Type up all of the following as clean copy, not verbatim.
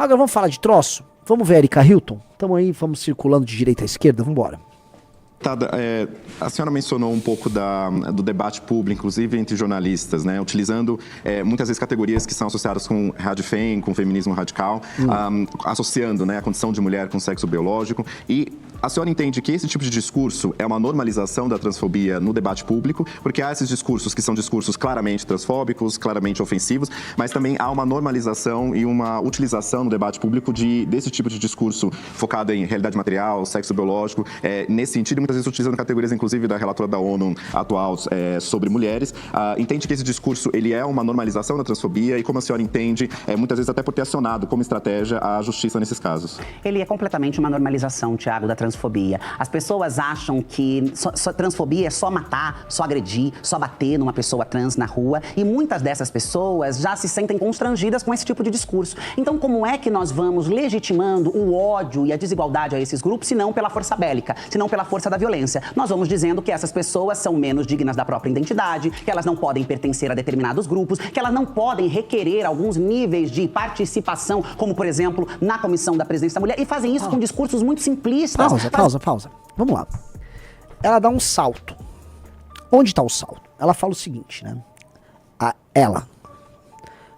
Agora vamos falar de troço? Vamos ver a Erika Hilton? Tamo aí, vamos circulando de direita à esquerda, vambora. A senhora mencionou um pouco do debate público, inclusive entre jornalistas, né? Utilizando muitas vezes categorias que são associadas com radfem, com feminismo radical, associando, né, a condição de mulher com sexo biológico. E a senhora entende que esse tipo de discurso é uma normalização da transfobia no debate público, porque há esses discursos que são discursos claramente transfóbicos, claramente ofensivos, mas também há uma normalização e uma utilização no debate público desse tipo de discurso focado em realidade material, sexo biológico, nesse sentido, muitas vezes utilizando categorias, inclusive, da relatora da ONU atual sobre mulheres. Entende que esse discurso ele é uma normalização da transfobia e como a senhora entende, muitas vezes até por ter acionado como estratégia a justiça nesses casos? Ele é completamente uma normalização, Tiago, da transfobia. As pessoas acham que transfobia é só matar, só agredir, só bater numa pessoa trans na rua e muitas dessas pessoas já se sentem constrangidas com esse tipo de discurso. Então, como é que nós vamos legitimando o ódio e a desigualdade a esses grupos, se não pela força bélica, se não pela força da violência? Nós vamos dizendo que essas pessoas são menos dignas da própria identidade, que elas não podem pertencer a determinados grupos, que elas não podem requerer alguns níveis de participação, como, por exemplo, na Comissão da Presidência da Mulher, e fazem isso com discursos muito simplistas. Pausa. Vamos lá. Ela dá um salto. Onde tá o salto? Ela fala o seguinte, né? Ela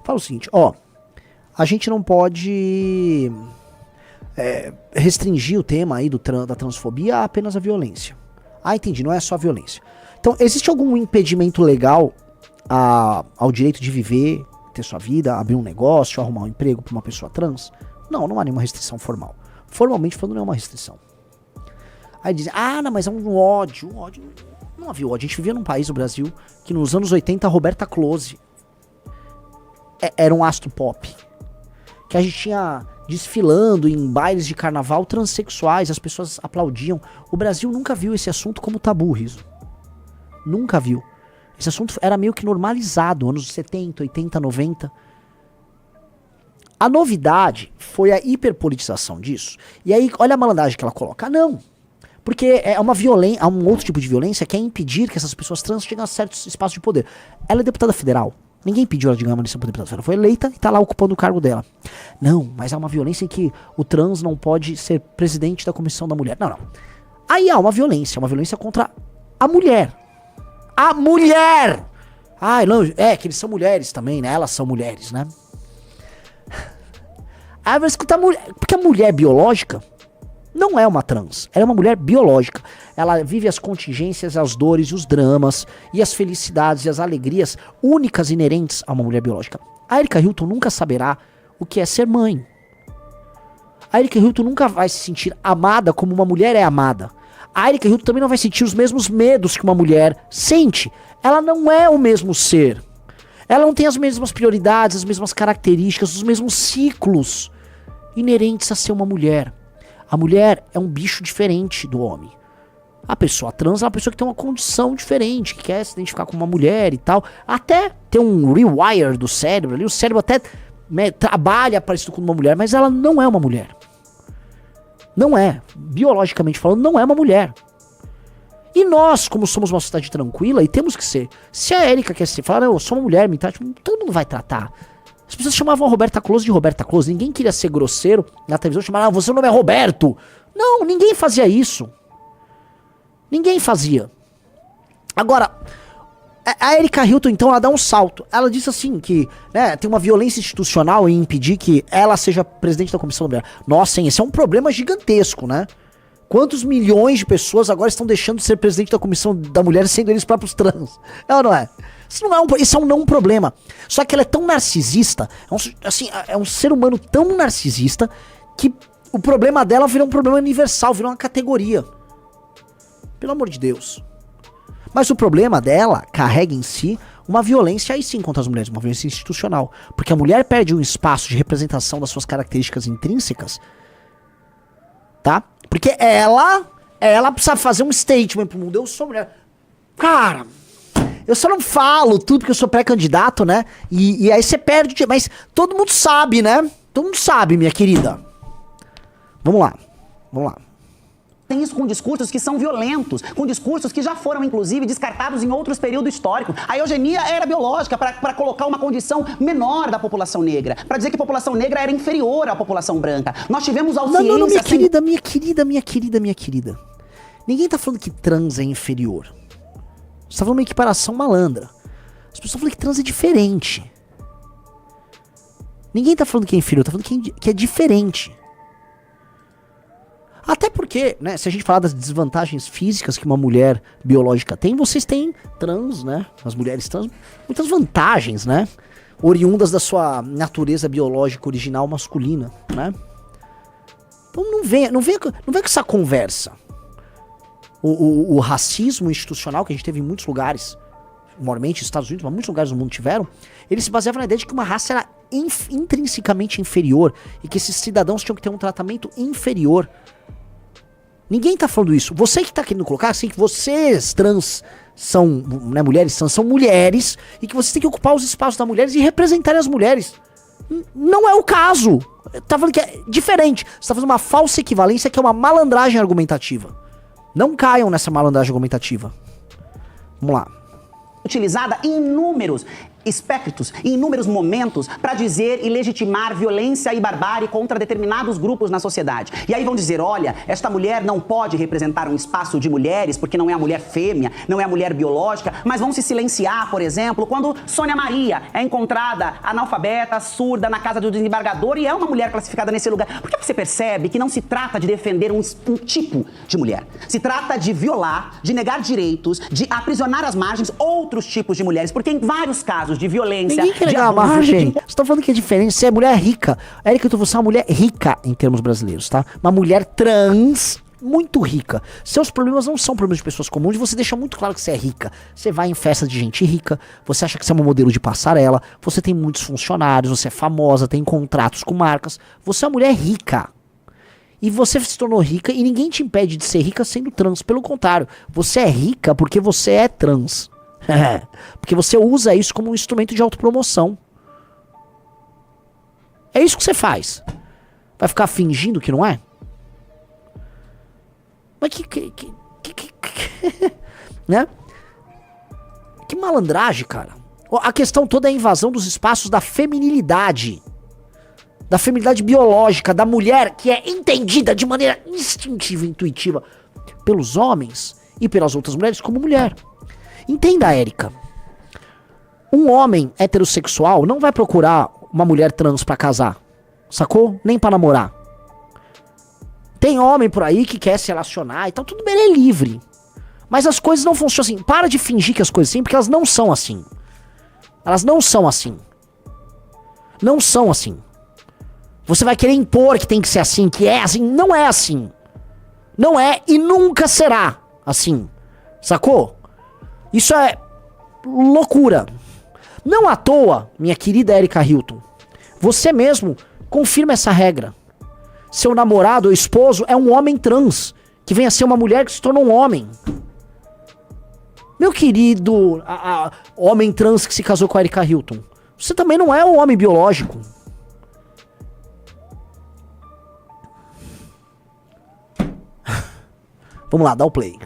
fala o seguinte, a gente não pode restringir o tema aí da transfobia a apenas a violência. Entendi, não é só a violência. Então, existe algum impedimento legal ao direito de viver, ter sua vida, abrir um negócio, arrumar um emprego para uma pessoa trans? Não há nenhuma restrição formal. Formalmente falando, não é uma restrição. Aí dizem, não, mas é um ódio. Não havia ódio. A gente vivia num país, o Brasil, que nos anos 80 a Roberta Close era um astro pop. Que a gente tinha desfilando em bailes de carnaval transexuais, as pessoas aplaudiam. O Brasil nunca viu esse assunto como tabu, Riso. Nunca viu. Esse assunto era meio que normalizado, anos 70, 80, 90. A novidade foi a hiperpolitização disso. E aí, olha a malandragem que ela coloca. Não. Porque é uma violência, há um outro tipo de violência que é impedir que essas pessoas trans cheguem a certos espaços de poder. Ela é deputada federal. Ninguém pediu ela de ganhar uma eleição para deputada federal. Ela foi eleita e está lá ocupando o cargo dela. Não, mas há uma violência em que o trans não pode ser presidente da Comissão da Mulher. Não. Aí há uma violência contra a mulher. A mulher! Não, que eles são mulheres também, né? Elas são mulheres, né? Aí vai escutar a mulher. Porque a mulher biológica não é uma trans, ela é uma mulher biológica. Ela vive as contingências, as dores e os dramas e as felicidades e as alegrias únicas e inerentes a uma mulher biológica. A Erika Hilton nunca saberá o que é ser mãe. A Erika Hilton nunca vai se sentir amada como uma mulher é amada. A Erika Hilton também não vai sentir os mesmos medos que uma mulher sente. Ela não é o mesmo ser. Ela não tem as mesmas prioridades, as mesmas características, os mesmos ciclos inerentes a ser uma mulher. A mulher é um bicho diferente do homem. A pessoa trans é uma pessoa que tem uma condição diferente, que quer se identificar como uma mulher e tal. Até ter um rewire do cérebro ali. O cérebro até trabalha parecido com uma mulher, mas ela não é uma mulher. Não é. Biologicamente falando, não é uma mulher. E nós, como somos uma sociedade tranquila, e temos que ser. Se a Erika quer ser, falar, eu sou uma mulher, me trate, todo mundo vai tratar. As pessoas chamavam a Roberta Close de Roberta Close. Ninguém queria ser grosseiro na televisão, chamaram, você não é Roberto. Não, ninguém fazia isso. Ninguém fazia. Agora, a Erika Hilton, então, ela dá um salto. Ela disse assim que, né, tem uma violência institucional em impedir que ela seja presidente da Comissão da Mulher. Nossa, hein, esse é um problema gigantesco, né? Quantos milhões de pessoas agora estão deixando de ser presidente da Comissão da Mulher sendo eles próprios trans? É ou não é? Isso é um não problema. Só que ela é tão narcisista, é um ser humano tão narcisista que o problema dela virou um problema universal, virou uma categoria. Pelo amor de Deus. Mas o problema dela carrega em si uma violência aí sim contra as mulheres, uma violência institucional. Porque a mulher perde um espaço de representação das suas características intrínsecas, tá? Porque ela precisa fazer um statement pro mundo. Eu sou mulher. Cara, eu só não falo tudo porque eu sou pré-candidato, né? E aí você perde. Mas todo mundo sabe, né? Todo mundo sabe, minha querida. Vamos lá. Tem isso com discursos que são violentos, com discursos que já foram, inclusive, descartados em outros períodos históricos. A eugenia era biológica para colocar uma condição menor da população negra, para dizer que a população negra era inferior à população branca. Nós tivemos audiência... Não, minha querida. Ninguém tá falando que trans é inferior. Você tá falando uma equiparação malandra. As pessoas estão falando que trans é diferente. Ninguém tá falando que é inferior, tá falando que é diferente. Até porque, né, se a gente falar das desvantagens físicas que uma mulher biológica tem, vocês têm trans, né, as mulheres trans, muitas vantagens, né, oriundas da sua natureza biológica original masculina, né. Então não vem com essa conversa. O racismo institucional que a gente teve em muitos lugares, normalmente nos Estados Unidos, mas muitos lugares do mundo tiveram, ele se baseava na ideia de que uma raça era intrinsecamente inferior e que esses cidadãos tinham que ter um tratamento inferior. Ninguém tá falando isso. Você que tá querendo colocar assim que vocês trans são, né, mulheres trans são mulheres e que vocês têm que ocupar os espaços das mulheres e representarem as mulheres. Não é o caso. Tá falando que é diferente. Você tá fazendo uma falsa equivalência que é uma malandragem argumentativa. Não caiam nessa malandragem argumentativa. Vamos lá. Utilizada em inúmeros espectros, em inúmeros momentos, para dizer e legitimar violência e barbárie contra determinados grupos na sociedade. E aí vão dizer, olha, esta mulher não pode representar um espaço de mulheres, porque não é a mulher fêmea, não é a mulher biológica, mas vão se silenciar, por exemplo, quando Sônia Maria é encontrada analfabeta, surda, na casa do desembargador e é uma mulher classificada nesse lugar. Porque você percebe que não se trata de defender um tipo de mulher. Se trata de violar, de negar direitos, de aprisionar às margens outros tipos de mulheres, porque em vários casos de violência, ninguém quer negar a margem. Você tá falando que é diferente. Você é mulher rica. Érica, você é uma mulher rica em termos brasileiros, tá? Uma mulher trans muito rica. Seus problemas não são problemas de pessoas comuns. Você deixa muito claro que você é rica. Você vai em festa de gente rica. Você acha que você é um modelo de passarela. Você tem muitos funcionários. Você é famosa. Tem contratos com marcas. Você é uma mulher rica. E você se tornou rica e ninguém te impede de ser rica sendo trans. Pelo contrário, você é rica porque você é trans. Porque você usa isso como um instrumento de autopromoção. É isso que você faz. Vai ficar fingindo que não é? Mas né? Que malandragem, cara. A questão toda é a invasão dos espaços da feminilidade. Da feminilidade biológica, da mulher que é entendida de maneira instintiva e intuitiva pelos homens e pelas outras mulheres como mulher. Entenda, Érica. Um homem heterossexual não vai procurar uma mulher trans pra casar, sacou? Nem pra namorar. Tem homem por aí que quer se relacionar e tal, tudo bem, é livre. Mas as coisas não funcionam assim. Para de fingir que as coisas assim, porque elas não são assim. Elas não são assim. Não são assim. Você vai querer impor que tem que ser assim, que é assim. Não é assim. Não é e nunca será assim. Sacou? Isso é loucura. Não à toa, minha querida Erika Hilton, você mesmo confirma essa regra. Seu namorado ou esposo é um homem trans, que vem a ser uma mulher que se tornou um homem. Meu querido homem trans que se casou com a Erika Hilton, você também não é um homem biológico. Vamos lá, dá o play.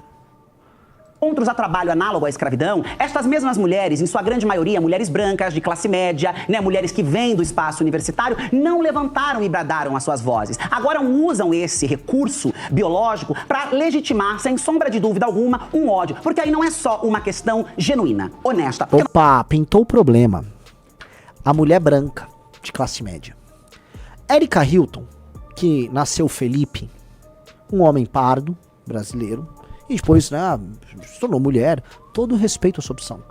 Encontros a trabalho análogo à escravidão, estas mesmas mulheres, em sua grande maioria, mulheres brancas, de classe média, né, mulheres que vêm do espaço universitário, não levantaram e bradaram as suas vozes. Agora usam esse recurso biológico para legitimar, sem sombra de dúvida alguma, um ódio. Porque aí não é só uma questão genuína, honesta. Opa, pintou o problema. A mulher branca, de classe média. Erika Hilton, que nasceu Felipe, um homem pardo, brasileiro, e depois, né, se tornou mulher. Todo respeito à sua opção.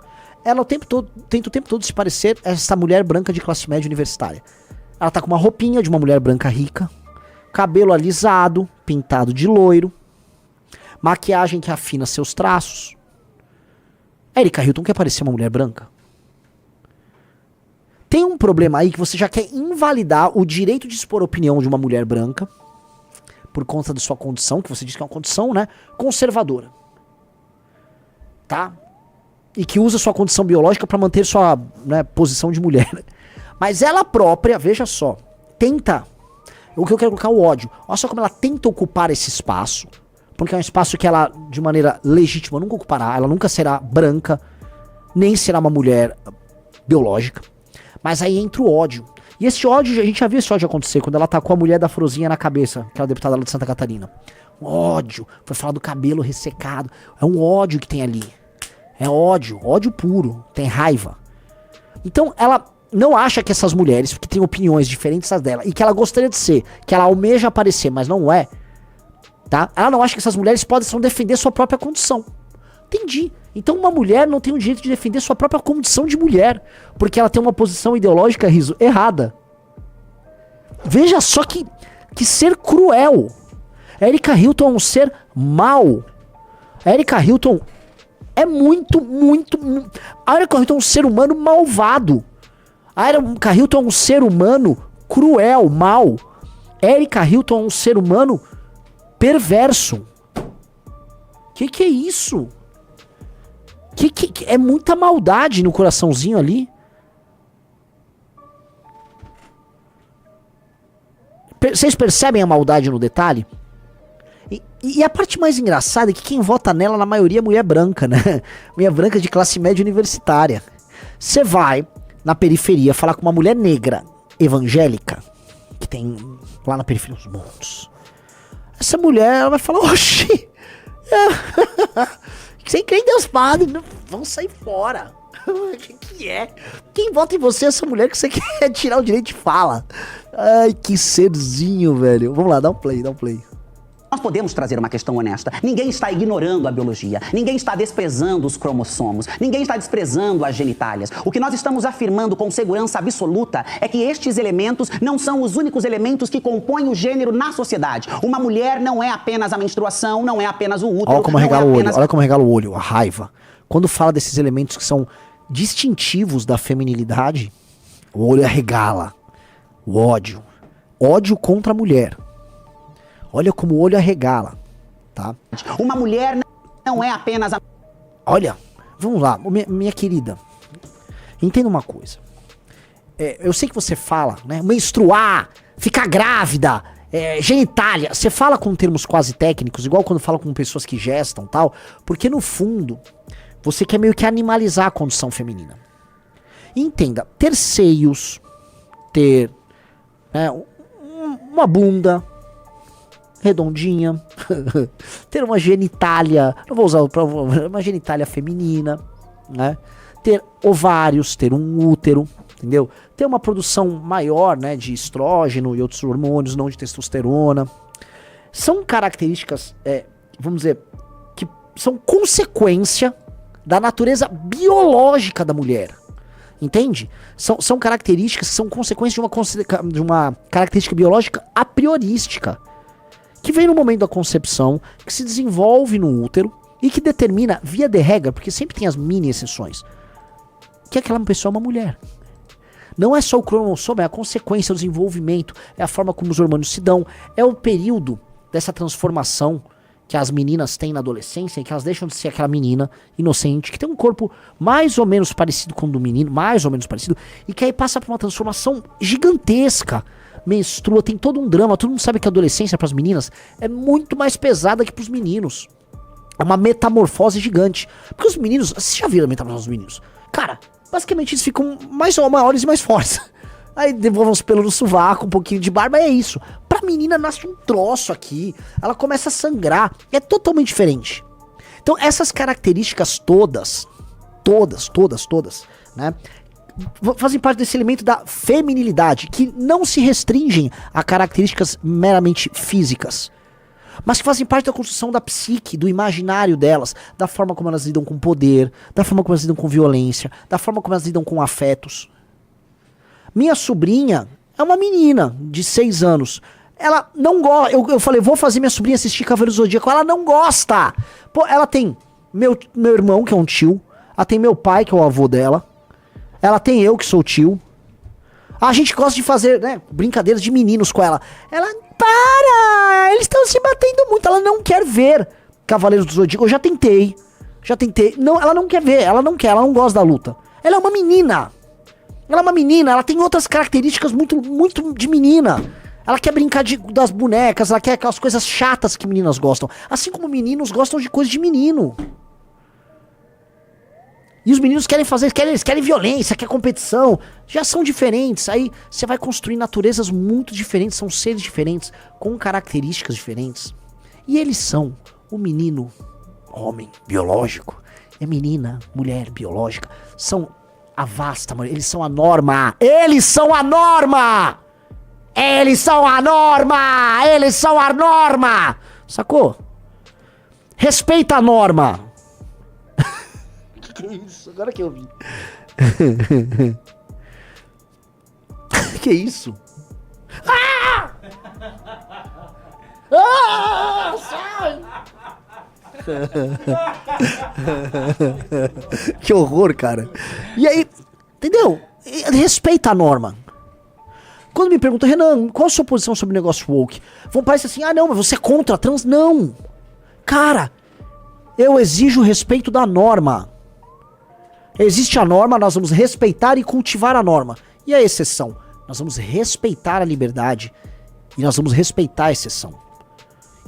Ela tenta o tempo todo se parecer essa mulher branca de classe média universitária. Ela tá com uma roupinha de uma mulher branca rica, cabelo alisado, pintado de loiro, maquiagem que afina seus traços. Erika Hilton quer parecer uma mulher branca? Tem um problema aí que você já quer invalidar o direito de expor opinião de uma mulher branca por conta da sua condição, que você diz que é uma condição, né, conservadora. Tá? E que usa sua condição biológica para manter sua, né, posição de mulher. Mas ela própria, veja só, tenta, o que eu quero colocar o ódio. Olha só como ela tenta ocupar esse espaço porque é um espaço que ela, de maneira legítima, nunca ocupará. Ela nunca será branca, nem será uma mulher biológica. Mas aí entra o ódio. E esse ódio, a gente já viu esse ódio acontecer quando ela tacou a mulher da Frozinha na cabeça, aquela deputada lá de Santa Catarina. Um ódio. Foi falar do cabelo ressecado. É um ódio que tem ali. É ódio. Ódio puro. Tem raiva. Então, ela não acha que essas mulheres, que têm opiniões diferentes das dela, e que ela gostaria de ser, que ela almeja aparecer, mas não é, tá? Ela não acha que essas mulheres possam defender sua própria condição. Entendi. Então uma mulher não tem o direito de defender sua própria condição de mulher, porque ela tem uma posição ideológica, Riso, errada. Veja só que ser cruel. A Erika Hilton é um ser mau. A Erika Hilton é muito... A Erika Hilton é um ser humano malvado. A Erika Hilton é um ser humano cruel, mau. A Erika Hilton é um ser humano perverso. Que é isso? Que é muita maldade no coraçãozinho ali. Vocês percebem a maldade no detalhe? E a parte mais engraçada é que quem vota nela, na maioria, é mulher branca, né? Mulher branca de classe média universitária. Você vai na periferia falar com uma mulher negra, evangélica, que tem lá na periferia uns montes. Essa mulher, ela vai falar, oxi, sem crer em Deus Padre, vão sair fora. O que é? Quem vota em você é essa mulher que você quer tirar o direito de fala. Ai, que serzinho, velho. Vamos lá, dá um play. Nós podemos trazer uma questão honesta. Ninguém está ignorando a biologia. Ninguém está desprezando os cromossomos. Ninguém está desprezando as genitálias. O que nós estamos afirmando com segurança absoluta é que estes elementos não são os únicos elementos que compõem o gênero na sociedade. Uma mulher não é apenas a menstruação, não é apenas o útero. Olha como regala o olho, a raiva. Quando fala desses elementos que são distintivos da feminilidade, o olho arregala. O ódio. Ódio contra a mulher. Olha como o olho arregala, tá? Uma mulher não é apenas a... Olha, vamos lá, minha querida. Entenda uma coisa. Eu sei que você fala, né? Menstruar, ficar grávida, genitália. Você fala com termos quase técnicos, igual quando fala com pessoas que gestam e tal. Porque no fundo, você quer meio que animalizar a condição feminina. Entenda, ter seios, ter uma bunda redondinha, ter uma genitália, não vou usar uma genitália feminina, né? Ter ovários, ter um útero, entendeu? Ter uma produção maior, né, de estrógeno e outros hormônios, não de testosterona. São características, vamos dizer, que são consequência da natureza biológica da mulher. Entende? São características que são consequência de uma característica biológica a priorística, que vem no momento da concepção, que se desenvolve no útero e que determina, via de regra, porque sempre tem as mini exceções, que aquela pessoa é uma mulher. Não é só o cromossomo, é a consequência, o desenvolvimento, é a forma como os hormônios se dão, é o período dessa transformação que as meninas têm na adolescência, em que elas deixam de ser aquela menina inocente, que tem um corpo mais ou menos parecido com o do menino, mais ou menos parecido, e que aí passa por uma transformação gigantesca. Menstrua, tem todo um drama. Todo mundo sabe que a adolescência para as meninas é muito mais pesada que para os meninos. É uma metamorfose gigante. Porque os meninos, você já viu a metamorfose dos meninos? Cara, basicamente eles ficam maiores e mais fortes. Aí devolvam os pelos no sovaco, um pouquinho de barba, é isso. Pra menina nasce um troço aqui, ela começa a sangrar, é totalmente diferente. Então essas características todas, né, fazem parte desse elemento da feminilidade, que não se restringem a características meramente físicas, mas que fazem parte da construção da psique, do imaginário delas, da forma como elas lidam com poder, da forma como elas lidam com violência, da forma como elas lidam com afetos. Minha sobrinha é uma menina de 6 anos. Ela não gosta. Eu falei, vou fazer minha sobrinha assistir Cavaleiro do Zodíaco. Ela não gosta. Pô, ela tem meu irmão, que é um tio. Ela tem meu pai, que é o avô dela. Ela tem eu, que sou tio. A gente gosta de fazer, né, brincadeiras de meninos com ela. Ela, para! Eles estão se batendo muito. Ela não quer ver Cavaleiros do Zodíaco. Eu já tentei. Não, ela não quer ver. Ela não gosta da luta. Ela é uma menina. Ela é uma menina. Ela tem outras características muito de menina. Ela quer brincar das bonecas, ela quer aquelas coisas chatas que meninas gostam. Assim como meninos gostam de coisas de menino. E os meninos querem fazer, eles querem violência, querem competição. Já são diferentes. Aí você vai construir naturezas muito diferentes, são seres diferentes, com características diferentes. E eles são o menino, homem, biológico. E a menina, mulher, biológica. São a vasta maioria, eles são a norma. Eles são a norma! Eles são a norma! Eles são a norma! Sacou? Respeita a norma. Que isso? Agora que eu vi. Que isso? Ah! Ah! Sai! Que horror, cara. E aí, entendeu? Respeita a norma. Quando me perguntam, Renan, qual a sua posição sobre o negócio woke? Vão parecer assim, não, mas você é contra a trans? Não. Cara, eu exijo o respeito da norma. Existe a norma, nós vamos respeitar e cultivar a norma. E a exceção? Nós vamos respeitar a liberdade e nós vamos respeitar a exceção.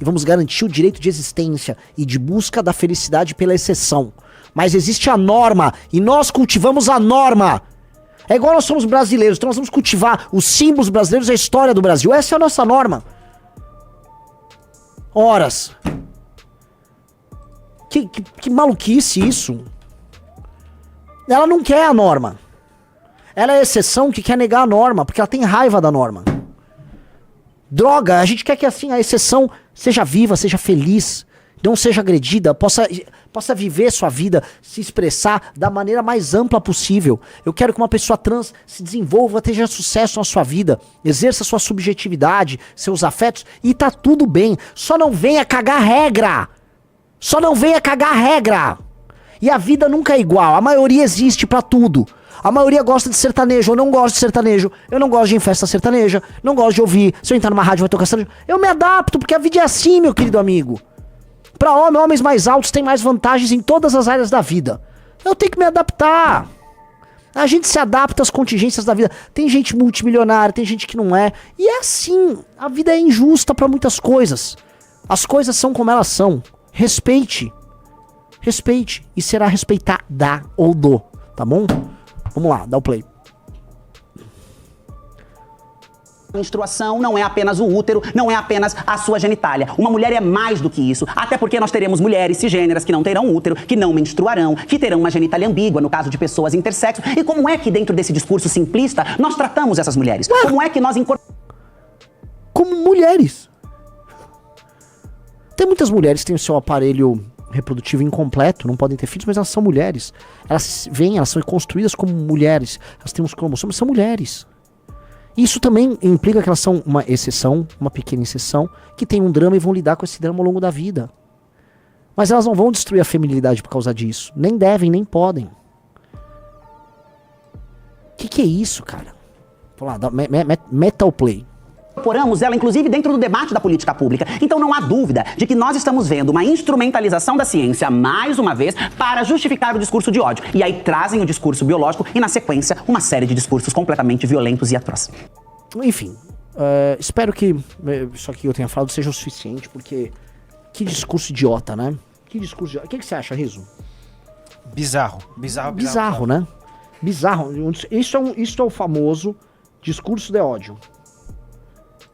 E vamos garantir o direito de existência e de busca da felicidade pela exceção. Mas existe a norma e nós cultivamos a norma. É igual nós somos brasileiros, então nós vamos cultivar os símbolos brasileiros e a história do Brasil. Essa é a nossa norma. Horas. Que maluquice isso. Ela não quer a norma. Ela é a exceção que quer negar a norma, porque ela tem raiva da norma. Droga, a gente quer que assim a exceção seja viva, seja feliz, não seja agredida, possa viver sua vida, se expressar da maneira mais ampla possível. Eu quero que uma pessoa trans se desenvolva, tenha sucesso na sua vida, exerça sua subjetividade, seus afetos, e tá tudo bem. Só não venha cagar regra. Só não venha cagar regra. E a vida nunca é igual, a maioria existe pra tudo. A maioria gosta de sertanejo, eu não gosto de sertanejo. Eu não gosto de ir em festa sertaneja, não gosto de ouvir. Se eu entrar numa rádio vai tocar sertanejo. Eu me adapto, porque a vida é assim, meu querido amigo. Pra homens mais altos têm mais vantagens em todas as áreas da vida. Eu tenho que me adaptar. A gente se adapta às contingências da vida. Tem gente multimilionária, tem gente que não é. E é assim, a vida é injusta pra muitas coisas. As coisas são como elas são. Respeite. Respeite. E será respeitada ou do, tá bom? Vamos lá, dá o play. Menstruação não é apenas o útero, não é apenas a sua genitália. Uma mulher é mais do que isso, até porque nós teremos mulheres cisgêneras que não terão útero, que não menstruarão, que terão uma genitália ambígua no caso de pessoas intersexo. E como é que dentro desse discurso simplista nós tratamos essas mulheres? Como é que nós incorporamos? Como mulheres. Tem muitas mulheres que têm o seu aparelho reprodutivo incompleto, não podem ter filhos, mas elas são mulheres. Elas são construídas como mulheres. Elas têm uns cromossomos, são mulheres. Isso também implica que elas são uma exceção, uma pequena exceção, que tem um drama e vão lidar com esse drama ao longo da vida. Mas elas não vão destruir a feminilidade por causa disso. Nem devem, nem podem. Que é isso, cara? Vamos lá, metal play. Incorporamos ela, inclusive, dentro do debate da política pública. Então não há dúvida de que nós estamos vendo uma instrumentalização da ciência, mais uma vez, para justificar o discurso de ódio. E aí trazem o discurso biológico e, na sequência, uma série de discursos completamente violentos e atrozes. Enfim, espero que isso aqui eu tenha falado seja o suficiente, porque que discurso idiota, né? Que discurso idiota. O que você acha, Riso? Bizarro, né? Bizarro. Isso é o famoso discurso de ódio.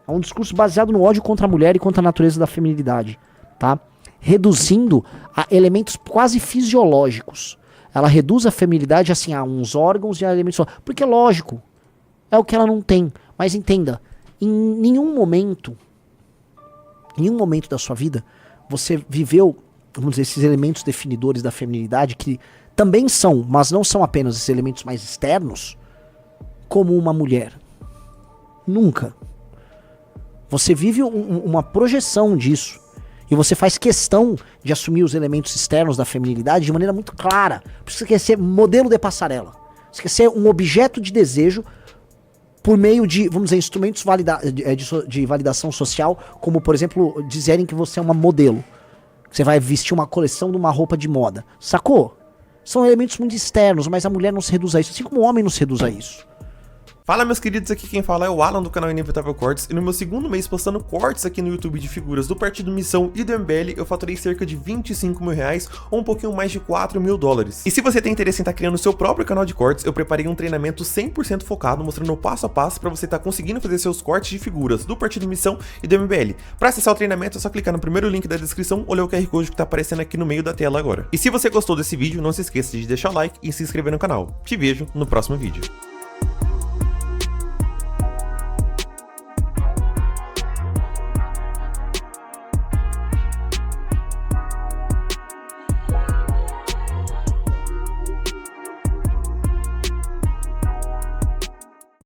É um discurso baseado no ódio contra a mulher e contra a natureza da feminilidade, tá? Reduzindo a elementos quase fisiológicos. Ela reduz a feminilidade assim a uns órgãos e a elementos... Porque é lógico, é o que ela não tem. Mas entenda, em nenhum momento da sua vida, você viveu, vamos dizer, esses elementos definidores da feminilidade, que também são, mas não são apenas esses elementos mais externos, como uma mulher. Nunca. Você vive uma projeção disso. E você faz questão de assumir os elementos externos da feminilidade de maneira muito clara. Porque você quer ser modelo de passarela. Você quer ser um objeto de desejo por meio de, vamos dizer, instrumentos de validação social, como, por exemplo, dizerem que você é uma modelo. Que você vai vestir uma coleção de uma roupa de moda. Sacou? São elementos muito externos, mas a mulher não se reduz a isso. Assim como o homem não se reduz a isso. Fala, meus queridos, aqui quem fala é o Alan do canal Inevitável Cortes, e no meu segundo mês postando cortes aqui no YouTube de figuras do Partido Missão e do MBL, eu faturei cerca de 25 mil reais ou um pouquinho mais de 4 mil dólares. E se você tem interesse em estar criando o seu próprio canal de cortes, eu preparei um treinamento 100% focado, mostrando o passo a passo para você estar conseguindo fazer seus cortes de figuras do Partido Missão e do MBL. Para acessar o treinamento é só clicar no primeiro link da descrição ou ler o QR Code que tá aparecendo aqui no meio da tela agora. E se você gostou desse vídeo, não se esqueça de deixar o like e se inscrever no canal. Te vejo no próximo vídeo.